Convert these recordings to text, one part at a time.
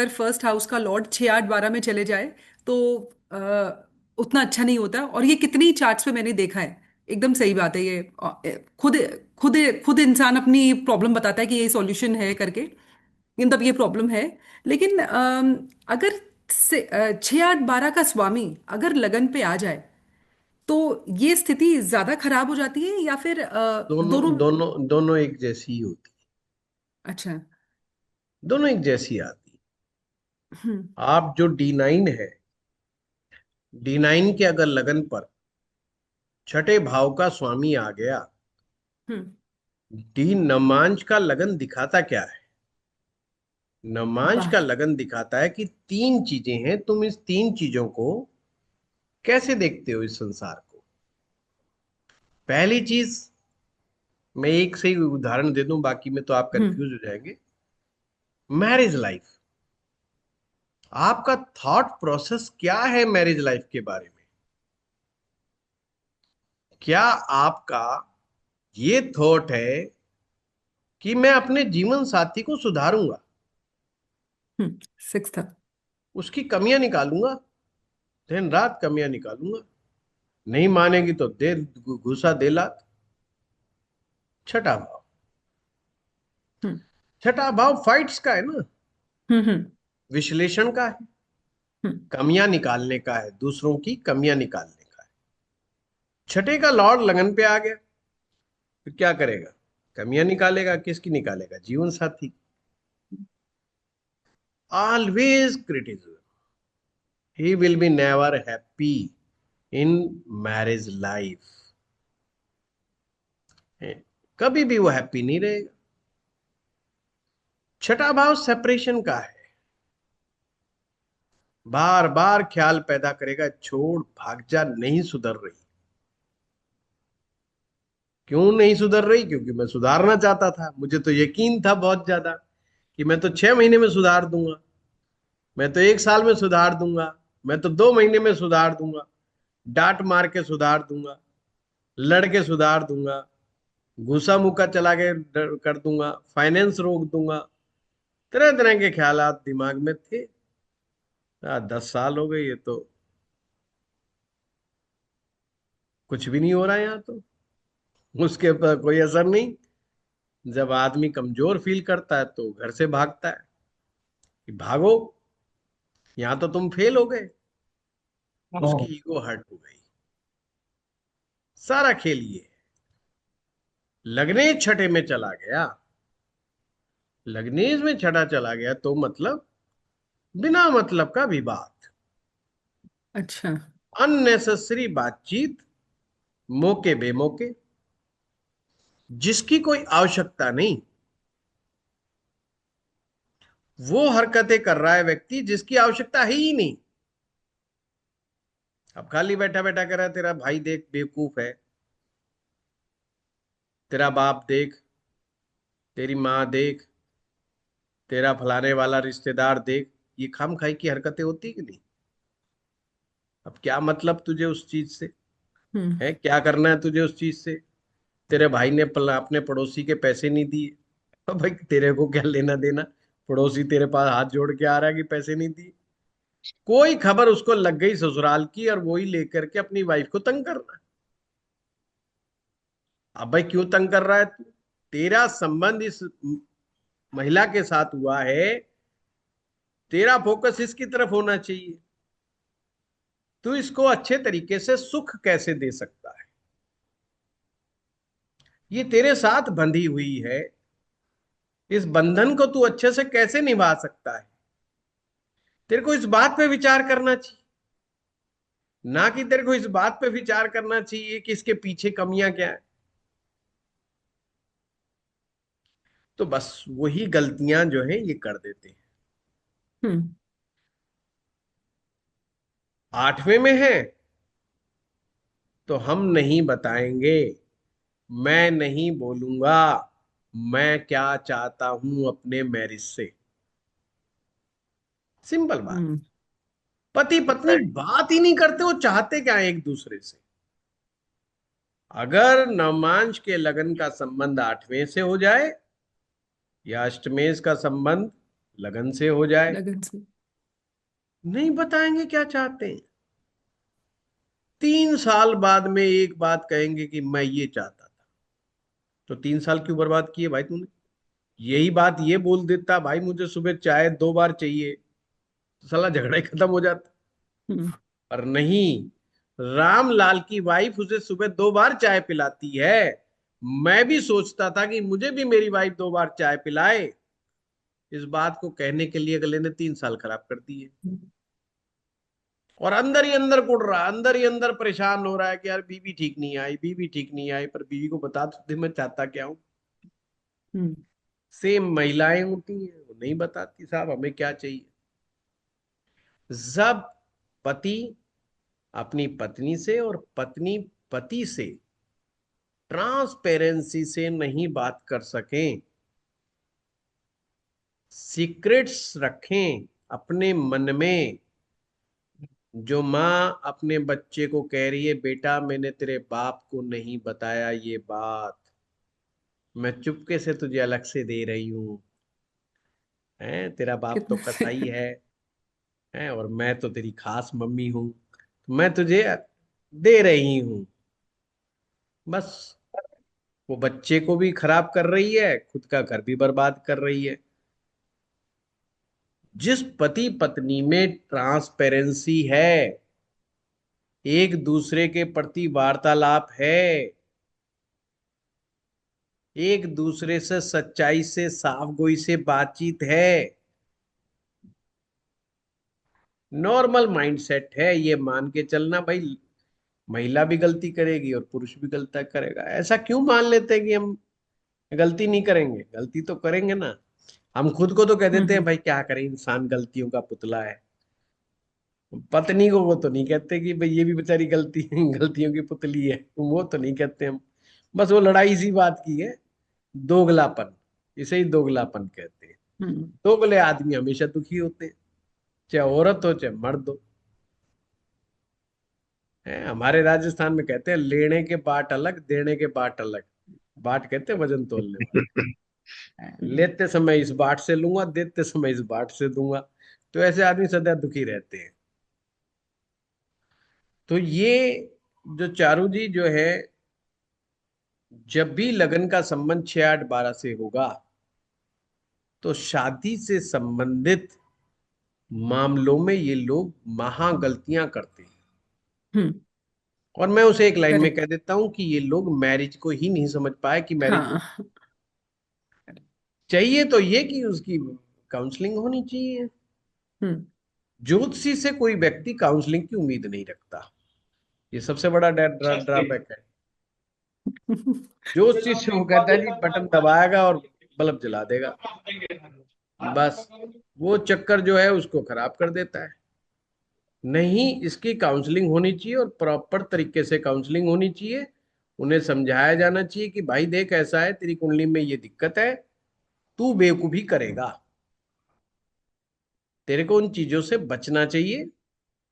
अगर first house का Lord 6 8 12 में चले जाए तो उतना अच्छा नहीं होता। और ये कितनी चार्ट्स पे मैंने देखा है। एकदम सही बात है ये। खुद खुद खुद इंसान अपनी प्रॉब्लम बताता है कि ये सॉल्यूशन है करके। तब ये प्रॉब्लम है। लेकिन अगर 6 8 12 का स्वामी अगर लगन पे आ जाए तो ये स्थिति ज्यादा खराब हो जाती है या फिर दोनों दोनों। दोनों दोनों एक जैसी ही होती। अच्छा। दोनों एक जैसी आती। हम्म। आप जो D9 है, D9 के अगर लगन पर छठे भाव का स्वामी आ गया, हम्म। डी नमांज का लगन दिखाता क्या है? नमांज का वाह। लगन दिखाता है कि तीन चीजें हैं, तुम इस तीन चीजों को कैसे देखते हो इस संसार को। पहली चीज, मैं एक से ही उदाहरण दे दूं, बाकी में तो आप हम्म। कंफ्यूज हो जाएंगे। Marriage life. आपका थॉट प्रोसेस क्या है मैरिज लाइफ के बारे में? क्या आपका ये थॉट है कि मैं अपने जीवन साथी को सुधारूंगा, हम्म। सिक्स था। उसकी कमियां निकालूंगा, दिन रात कमियां निकालूंगा, नहीं मानेगी तो दे घुसा दे लात। छठा भाव। हम्म। छठा भाव फाइट्स का है ना, हम्म। हम्म। विश्लेषण का है, हम्म। कमियां निकालने का है, दूसरों की कमियां निकालने का है। छठे का लॉर्ड लगन पे आ गया, फिर क्या करेगा? कमियां निकालेगा। किसकी निकालेगा? जीवन साथी। Always criticism. He will be never happy in marriage life. कभी भी वो हैप्पी नहीं रहेगा। छठा भाव सेपरेशन का है, बार बार ख्याल पैदा करेगा, छोड़ भाग जा, नहीं सुधर रही। क्यों नहीं सुधर रही? क्योंकि मैं सुधारना चाहता था, मुझे तो यकीन था बहुत ज्यादा कि मैं तो 6 महीने में सुधार दूंगा, मैं तो 1 साल में सुधार दूंगा, मैं तो 2 महीने में सुधार दूंगा, डांट मार के सुधार दूंगा, लड़ के सुधार दूंगा, घुसा मुक्का चला के कर दूंगा, फाइनेंस रोक दूंगा। तरह तरह के ख्यालात दिमाग में थे। 10 साल हो गए, ये तो कुछ भी नहीं हो रहा है यहाँ तो। उसके ऊपर कोई असर नहीं। जब आदमी कमजोर फील करता है तो घर से भागता है कि भागो, यहाँ तो तुम फेल हो गए। उसकी ईगो हर्ट हो गई। सारा खेल ये है। लग्नेश छठे में चला गया, लग्नेश में छठा चला गया तो मतलब बिना मतलब का विवाद, अच्छा। अननेसेसरी बातचीत, मौके बेमौके, जिसकी कोई आवश्यकता नहीं। वो हरकतें कर रहा है व्यक्ति जिसकी आवश्यकता है ही नहीं। अब खाली बैठा बैठा कर रहा है, तेरा भाई देख बेवकूफ है, तेरा बाप देख, तेरी माँ देख, तेरा फलाने वाला रिश्तेदार देख। ये खाम खाई की हरकतें होती कि नहीं? अब क्या मतलब तुझे उस चीज से? हम्म। है क्या करना है तुझे उस चीज से? तेरे भाई ने अपने पड़ोसी के पैसे नहीं दिए, अब भाई तेरे को क्या लेना देना? पड़ोसी तेरे पास हाथ जोड़ के आ रहा है कि पैसे नहीं दिए। कोई खबर उसको लग गई ससुराल की और वही लेकर के अपनी वाइफ को तंग करना। अब भाई क्यों तंग कर रहा है तू? तेरा संबंध इस महिला के साथ हुआ है, तेरा फोकस इसकी तरफ होना चाहिए। तू इसको अच्छे तरीके से सुख कैसे दे सकता है? ये तेरे साथ बंधी हुई है, इस बंधन को तू अच्छे से कैसे निभा सकता है? तेरे को इस बात पे विचार करना चाहिए, ना कि तेरे को इस बात पे विचार करना चाहिए कि इसके पीछे कमियां क्या है। तो बस वही गलतियां जो है ये कर देते हैं। हम्म। 8वें में है तो हम नहीं बताएंगे, मैं नहीं बोलूंगा मैं क्या चाहता हूं अपने मैरिज से। सिंपल बात। हम्म। पति पत्नी बात ही नहीं करते, वो चाहते क्या है एक दूसरे से। अगर नवमांश के लगन का संबंध 8वें से हो जाए या अष्टमेश का संबंध लगन से हो जाए। लगन से। नहीं बताएंगे क्या चाहते हैं। 3 साल बाद में एक बात कहेंगे कि मैं ये चाहता था। तो 3 साल क्यों बर्बाद किए भाई तूने? यही बात ये बोल देता, भाई मुझे सुबह चाय 2 बार चाहिए, तो साला झगड़ा ही खत्म हो जाता। हम्म। पर नहीं, रामलाल की वाइफ उसे सुबह 2 बार चाय पिलाती है। मैं भी सोचता था कि मुझे भी मेरी वाइफ 2 बार चाय पिलाए। इस बात को कहने के लिए अगले ने 3 साल खराब कर दिए। और अंदर ही अंदर कुड़ रहा, अंदर ही अंदर परेशान हो रहा है कि यार बीवी ठीक नहीं आई, बीवी ठीक नहीं आई। पर बीवी को बता तो दे मैं चाहता क्या हूं। हम्म। सेम महिलाएं होती हैं, वो नहीं बताती साहब हमें क्या चाहिए। जब पति अपनी पत्नी से और पत्नी पति से ट्रांसपेरेंसी से नहीं बात कर सकें, सीक्रेट्स रखें अपने मन में। जो माँ अपने बच्चे को कह रही है बेटा मैंने तेरे बाप को नहीं बताया ये बात, मैं चुपके से तुझे अलग से दे रही हूँ, है तेरा बाप तो कसाई कितने। है और मैं तो तेरी खास मम्मी हूँ, तो मैं तुझे दे रही हूँ। बस वो बच्चे को भी खराब कर रही है, खुद का घर भी बर्बाद कर रही है। जिस पति पत्नी में ट्रांसपेरेंसी है, एक दूसरे के प्रति वार्तालाप है, एक दूसरे से सच्चाई से साफ गोई से बातचीत है, नॉर्मल माइंडसेट है, ये मान के चलना भाई महिला भी गलती करेगी और पुरुष भी गलती करेगा। ऐसा क्यों मान लेते हैं कि हम गलती नहीं करेंगे? गलती तो करेंगे ना। हम खुद को तो कह देते हैं हम्म। भाई क्या करें, इंसान गलतियों का पुतला है। पत्नी को वो तो नहीं कहते कि भाई ये भी बेचारी गलती गलतियों की पुतली है, वो तो नहीं कहते हम। बस वो लड़ाई सी बात की है, दोगलापन, इसे ही दोगलापन कहते हैं। हम्म। दोगले आदमी हमेशा दुखी होते हैं, चाहे औरत हो चाहे मर्द हो। है हमारे राजस्थान में कहते हैं लेने के बाट अलग, देने के बाट अलग। बाट कहते हैं वजन तोलने वाले। लेते समय इस बाट से लूंगा, देते समय इस बाट से दूंगा। तो ऐसे आदमी सदा दुखी रहते हैं। तो ये जो चारू जी जो है, जब भी लगन का संबंध 6 8 12 से होगा तो शादी से संबंधित मामलों में ये लोग महा गलतियां करते हैं। हम्म। और मैं उसे एक लाइन में करेक्ट। कह देता हूं कि ये लोग मैरिज को ही नहीं समझ पाए कि मैरिज हाँ। चाहिए। तो ये कि उसकी काउंसलिंग होनी चाहिए। हम्म। ज्योतिषी से कोई व्यक्ति काउंसलिंग की उम्मीद नहीं रखता, ये सबसे बड़ा ड्रॉबैक है। ज्योतिषी से वो कहता है जी बटन दबाएगा और बल्ब जला देगा, बस वो चक्कर जो है उसको खराब कर देता है। नहीं, इसकी काउंसलिंग होनी चाहिए और प्रॉपर तरीके से काउंसलिंग होनी चाहिए। उन्हें समझाया जाना चाहिए कि भाई देख ऐसा है, तेरी कुंडली में ये दिक्कत है, तू बेवकूफी करेगा, तेरे को उन चीजों से बचना चाहिए।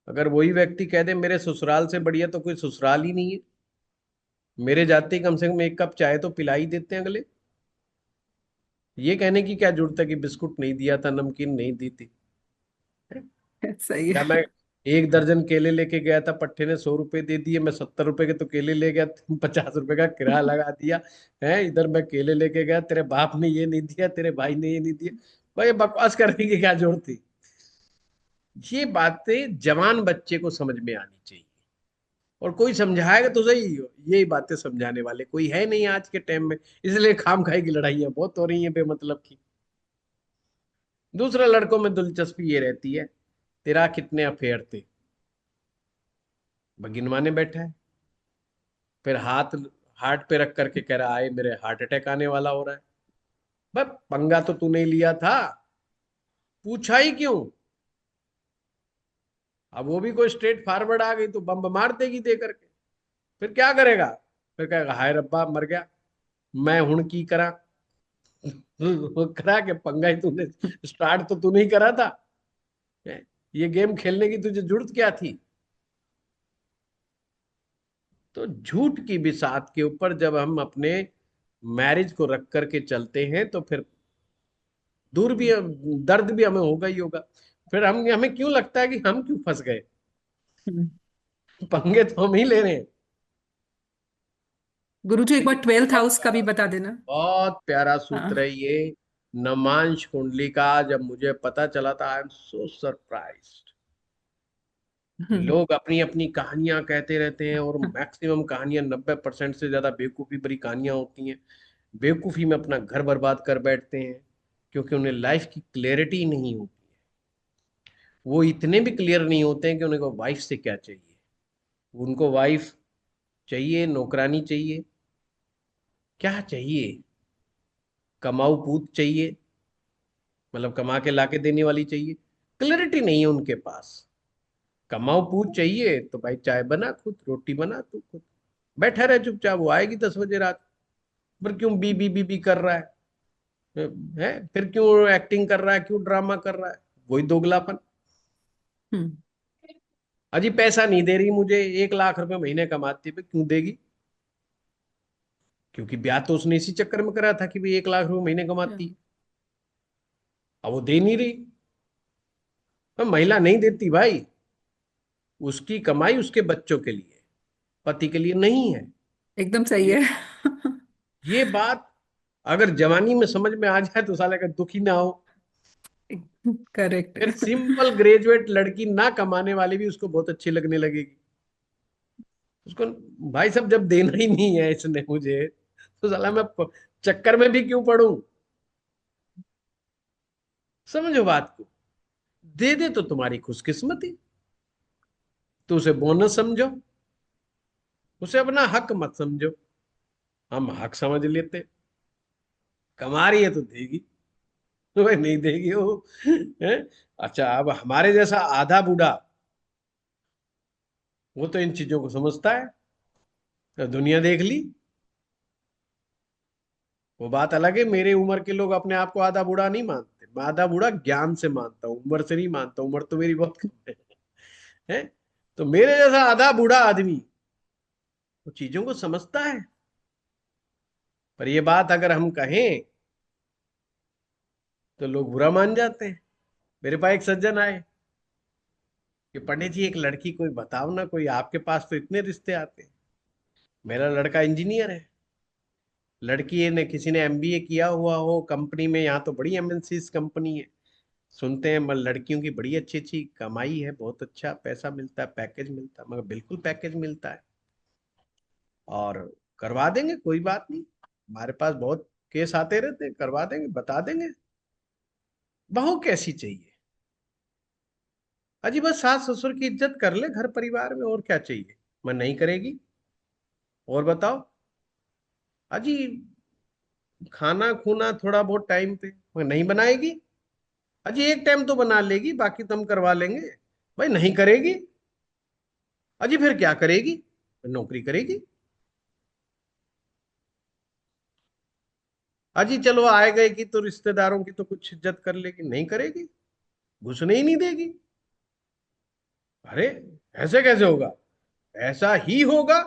अगर वही व्यक्ति कह दे मेरे ससुराल से बढ़िया तो कोई ससुराल ही नहीं है, मेरे जाते ही कम से कम एक कप चाय तो पिला ही देते हैं अगले, ये कहने की क्या जरूरत है कि बिस्कुट नहीं दिया था, नमकीन नहीं दी थी। सही या है। मैं 1 दर्जन केले लेके गया था, पट्टे ने 100 रुपए दे दिए, मैं 70 रुपए के तो केले ले गया, 50 रुपए का किराया लगा दिया। है इधर मैं केले लेके गया, तेरे बाप ने ये नहीं दिया, तेरे भाई ने ये नहीं दिया। भाई बकवास करने की क्या जरूरत थी? ये बातें जवान बच्चे को समझ में आनी चाहिए। और कोई समझाएगा तो सही, यही बातें समझाने वाले कोई है नहीं आज के टाइम में, इसलिए खाम खाई की लड़ाइयां बहुत हो रही हैं बेमतलब की। दूसरा, लड़कों में दिलचस्पी ये रहती है तेरा कितने अफेयर थे, गिनवाने बैठा है। फिर हाथ हार्ट पे रख करके कह रहा है मेरे हार्ट अटैक आने वाला हो रहा है। बस पंगा तो तूने लिया था, पूछा ही क्यों? अब वो भी कोई स्ट्रेट फॉरवर्ड आ गई तो बम मार देगी दे करके, फिर क्या करेगा? फिर कहेगा हाय रब्बा मर गया, मैं हूं की करा। वो करा के पंगा ही तूने, स्टार्ट तो तूने ही करा था। ये गेम खेलने की तुझे जरूरत क्या थी? तो झूठ की बिसात के ऊपर जब हम अपने मैरिज को रख करके चलते हैं तो फिर दूर भी, दर्द भी हमें होगा ही होगा। फिर हम हमें क्यों लगता है कि हम क्यों फंस गए? हम्म। पंगे तो हम ही ले रहे हैं। गुरुजी एक बार लेकिन 12th बहुत हाउस का भी प्यारा, बता देना। बहुत प्यारा सूत्र है हाँ। ये। नमांश कुंडली का जब मुझे पता चला था, आई एम सो सरप्राइज्ड। हम्म। लोग अपनी अपनी कहानियां कहते रहते हैं, और मैक्सिमम कहानियां 90% से ज्यादा बेवकूफी भरी कहानियां होती हैं। बेवकूफी में अपना घर बर्बाद कर बैठते हैं, क्योंकि उन्हें लाइफ की क्लैरिटी नहीं होती। वो इतने भी क्लियर नहीं होते हैं कि उनको वाइफ से क्या चाहिए। उनको वाइफ चाहिए, नौकरानी चाहिए, क्या चाहिए, कमाऊ पूत चाहिए, मतलब कमा के लाके देने वाली चाहिए। क्लैरिटी नहीं है उनके पास। कमाऊ पूत चाहिए तो भाई चाय बना खुद, रोटी बना तू खुद, बैठा रहे चुपचाप, वो आएगी 10 बजे रात। पर क्यों बी बी बी बी कर रहा है? फिर क्यों एक्टिंग कर रहा है, क्यों ड्रामा कर रहा है? वही दोगलापन। हम्म। अजी पैसा नहीं दे रही मुझे, 1 लाख रुपए महीने कमाती है, क्यों देगी? क्योंकि ब्याह तो उसने इसी चक्कर में करा था कि भाई 1 लाख रुपए महीने कमाती है। अब वो दे नहीं रही। तो महिला नहीं देती भाई, उसकी कमाई उसके बच्चों के लिए, पति के लिए नहीं है। एकदम सही ये है। ये बात अगर जवानी में समझ में आ जाए तो साले का दुखी ना हो। करेक्ट। फिर सिंपल ग्रेजुएट लड़की ना कमाने वाली भी उसको बहुत अच्छी लगने लगेगी। उसको, भाई साहब जब देना ही नहीं है इसने मुझे, तो साला मैं चक्कर में भी क्यों पड़ूं? समझो बात को। दे दे तो तुम्हारी खुशकिस्मती, तो उसे बोनस समझो, उसे अपना हक मत समझो। हम हक समझ लेते, कमा रही है तो देगी, तो भाई नहीं देगी वो है? अच्छा, अब हमारे जैसा आधा बूढ़ा, वो तो इन चीजों को समझता है, तो दुनिया देख ली। वो बात अलग है, मेरे उम्र के लोग अपने आप को आधा बूढ़ा नहीं मानते। मैं आधा बूढ़ा ज्ञान से मानता हूँ, उम्र से नहीं मानता। उम्र तो मेरी बहुत कम है? तो मेरे जैसा आधा बूढ़ा आदमी वो चीजों को समझता है। पर ये बात अगर हम कहें तो लोग बुरा मान जाते हैं। मेरे पास एक सज्जन आए कि पंडित जी एक लड़की कोई बताओ ना, कोई आपके पास तो इतने रिश्ते आते हैं। मेरा लड़का इंजीनियर है, लड़की ने किसी ने एमबीए किया हुआ हो कंपनी में, यहाँ तो बड़ी एमएनसी कंपनी है। सुनते हैं लड़कियों की बड़ी अच्छी अच्छी कमाई है, बहुत अच्छा पैसा मिलता है, पैकेज मिलता है। मगर बिल्कुल पैकेज मिलता है, और करवा देंगे, कोई बात नहीं। हमारे पास बहुत केस आते रहते हैं, करवा देंगे, बता देंगे। बहू कैसी चाहिए? अजी बस सास ससुर की इज्जत कर ले घर परिवार में, और क्या चाहिए? मैं नहीं करेगी? और बताओ। अजी खाना खूना थोड़ा बहुत टाइम पे, मैं नहीं बनाएगी? अजी एक टाइम तो बना लेगी, बाकी तो हम करवा लेंगे। भाई नहीं करेगी? अजी फिर क्या करेगी? नौकरी करेगी। अजी चलो आए गए की तो रिश्तेदारों की तो कुछ इज्जत कर लेगी, नहीं करेगी, घुसने ही नहीं देगी। अरे ऐसे कैसे होगा? ऐसा ही होगा।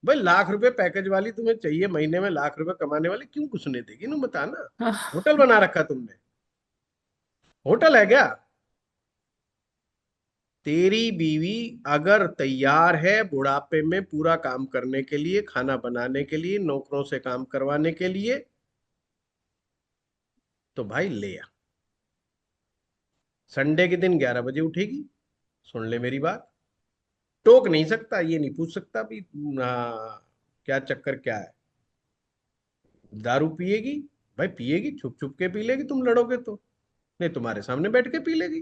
भाई 1 लाख रुपए पैकेज वाली तुम्हें चाहिए, महीने में 1 लाख रुपए कमाने वाली क्यों घुसने देगी? ना बताना। होटल बना रखा तुमने? होटल है क्या? तेरी बीवी अगर तैयार है बुढ़ापे में पूरा काम करने के लिए, खाना बनाने के लिए, नौकरों से काम करवाने के लिए, तो भाई ले आ। संडे के दिन 11 बजे उठेगी, सुन ले मेरी बात। टोक नहीं सकता, ये नहीं पूछ सकता भी क्या चक्कर क्या है। दारू पिएगी, भाई पिएगी, छुप छुप के पी लेगी, तुम लड़ोगे तो। नहीं, तुम्हारे सामने बैठ के पी लेगी,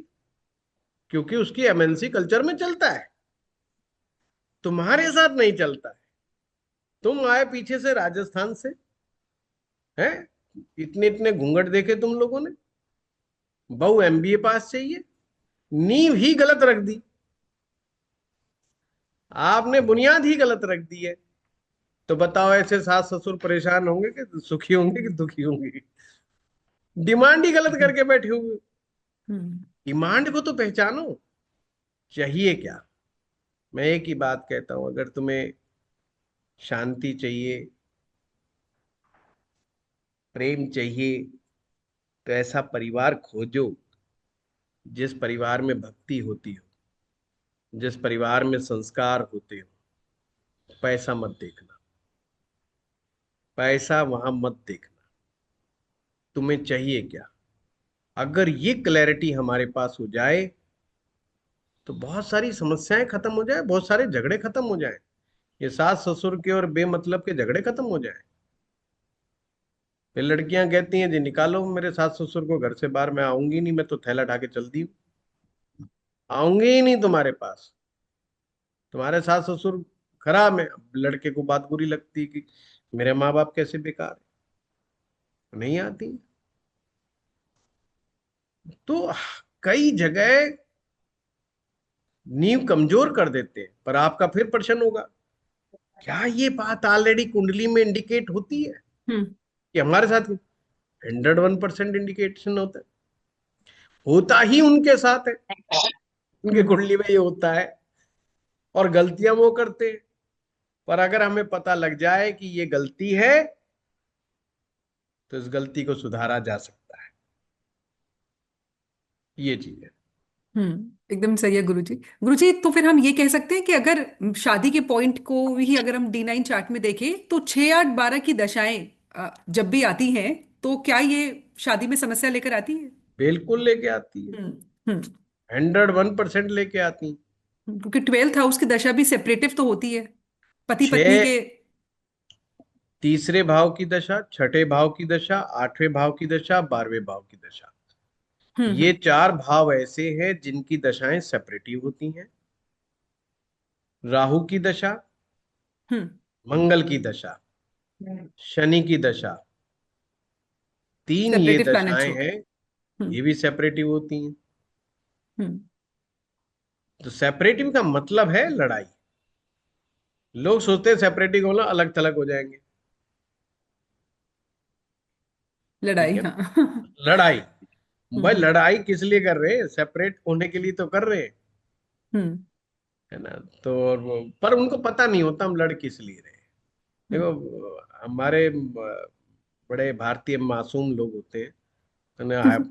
क्योंकि उसकी एमएनसी कल्चर में चलता है, तुम्हारे साथ नहीं चलता है। तुम आए पीछे से राजस्थान से, हैं? इतने इतने घूंघट देखे तुम लोगों ने, बहू एमबीए पास चाहिए, नींव ही गलत रख दी। आपने बुनियाद ही गलत रख दी है। तो बताओ ऐसे सास ससुर परेशान होंगे कि सुखी होंगे कि दुखी होंगे? डिमांड ही गलत करके बैठे हुए। हम्म। डिमांड को तो पहचानो, चाहिए क्या? मैं एक ही बात कहता हूं, अगर तुम्हें शांति चाहिए, प्रेम चाहिए, तो ऐसा परिवार खोजो जिस परिवार में भक्ति होती हो, जिस परिवार में संस्कार होते हो। पैसा मत देखना, पैसा वहां मत देखना, तुम्हें चाहिए क्या। अगर ये क्लैरिटी हमारे पास हो जाए तो बहुत सारी समस्याएं खत्म हो जाए, बहुत सारे झगड़े खत्म हो जाए। ये सास ससुर के और बेमतलब के झगड़े खत्म हो जाए। फिर लड़कियां कहती हैं जी निकालो मेरे सास ससुर को घर से बाहर, मैं आऊंगी नहीं, मैं तो थैला ढा के चलती हूँ, आऊंगी ही नहीं तुम्हारे पास। तुम्हारे सास ससुर खराब है। अब लड़के को बात बुरी लगती है कि मेरे माँ बाप कैसे बेकार है, नहीं आती। तो कई जगह नींव कमजोर कर देते हैं, पर आपका फिर प्रश्न होगा, क्या ये बात ऑलरेडी कुंडली में इंडिकेट होती है हम्म। कि हमारे साथ 101% इंडिकेशन होता है? होता ही उनके साथ है, उनके हम्म। कुंडली में ये होता है, और गलतियां वो करते हैं। पर अगर हमें पता लग जाए कि ये गलती है, तो इस गलती को सुधारा जा सकता है। ये चीज है। एकदम सही है गुरुजी। गुरुजी, तो फिर हम ये कह सकते हैं कि अगर शादी के पॉइंट को ही अगर हम D9 चार्ट में देखें तो 6 8 12 की दशाएं जब भी आती हैं तो क्या ये शादी में समस्या लेकर आती है? बिल्कुल लेके आती है, हम्म। हम्म। 101% लेके आती है। क्योंकि 12th हाउस की दशा भी सेपरेटिव तो होती है पति पत्नी छह के। तीसरे भाव की दशा, छठे भाव की दशा, आठवें भाव की दशा, 12वें भाव की दशा, ये हम्म। चार भाव ऐसे हैं जिनकी दशाएं सेपरेटिव होती हैं। राहु की दशा, हम्म। मंगल की दशा, शनि की दशा, तीन ये सेपरेटिव प्लैनेट्स दशाएं होते हैं, हैं। हम्म। ये भी सेपरेटिव होती हैं। हम्म। तो सेपरेटिव का मतलब है लड़ाई। लोग सोचते हैं सेपरेटिव होना अलग थलग हो जाएंगे। ठीक लड़ाई, है, हाँ। लड़ाई। भाई हम्म। लड़ाई किस लिए कर रहे हैं? सेपरेट होने के लिए तो कर रहे हैं, हम्म। है ना। तो पर उनको पता नहीं होता हम लड़ किस लिए रहे हैं। हम्म। देखो हमारे बड़े भारतीय मासूम लोग होते हैं, उन्हें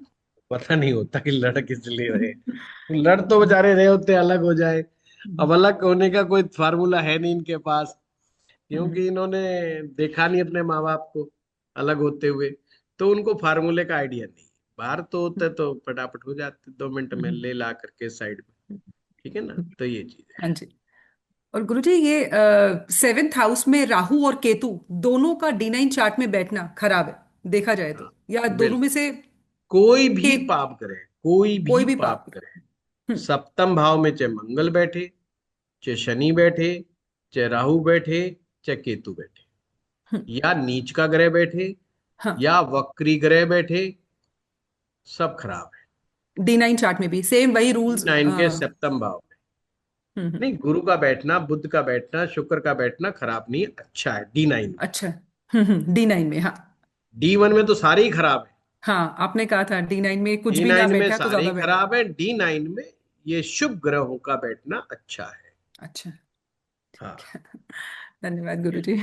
पता नहीं होता कि लड़ किस लिए रहे हैं। लड़ तो बेचारे रहे होते अलग हो जाए। हम्म। अब अलग होने का कोई फार्मूला है नहीं इनके पास, हम्म। क्योंकि इन्होंने देखा नहीं अपने माँ बाप को अलग होते हुए। तो उनको फार्मूले का आइडिया नहीं। बाहर तो होते तो फटाफट हो जाते, 2 मिनट में हम्म। ले ला करके साइड में। ठीक है ना, तो ये चीज है। हाँ जी। और गुरुजी, ये 7th हाउस में राहु और केतु दोनों का D9 चार्ट में बैठना खराब है देखा जाए हाँ तो, या दोनों में बिल्कुल। से कोई के भी पाप करे, कोई भी कोई भी पाप पाप? करे, हम्म। सप्तम भाव में चाहे मंगल बैठे, चाहे शनि बैठे, चाहे राहु बैठे, चाहे केतु बैठे, हम्म। या नीच का ग्रह बैठे, हाँ। या वक्री ग्रह बैठे, सब खराब है। D9 चार्ट में भी सेम वही रूल्स। 9 के सप्तम भाव में। हम्म। नहीं, गुरु का बैठना, बुध का बैठना, शुक्र का बैठना खराब नहीं है, अच्छा है D9 में। अच्छा। D9 में, हाँ। D1 में तो सारे ही खराब है। हाँ, आपने कहा था D9 में कुछ डी भी ना नाइन में बैठा तो सारे ही ज्यादा बेटर। खराब है, D9 में ये शुभ ग्रहों का बैठना अच्छा है। अच्छा। हाँ। धन्यवाद गुरुजी।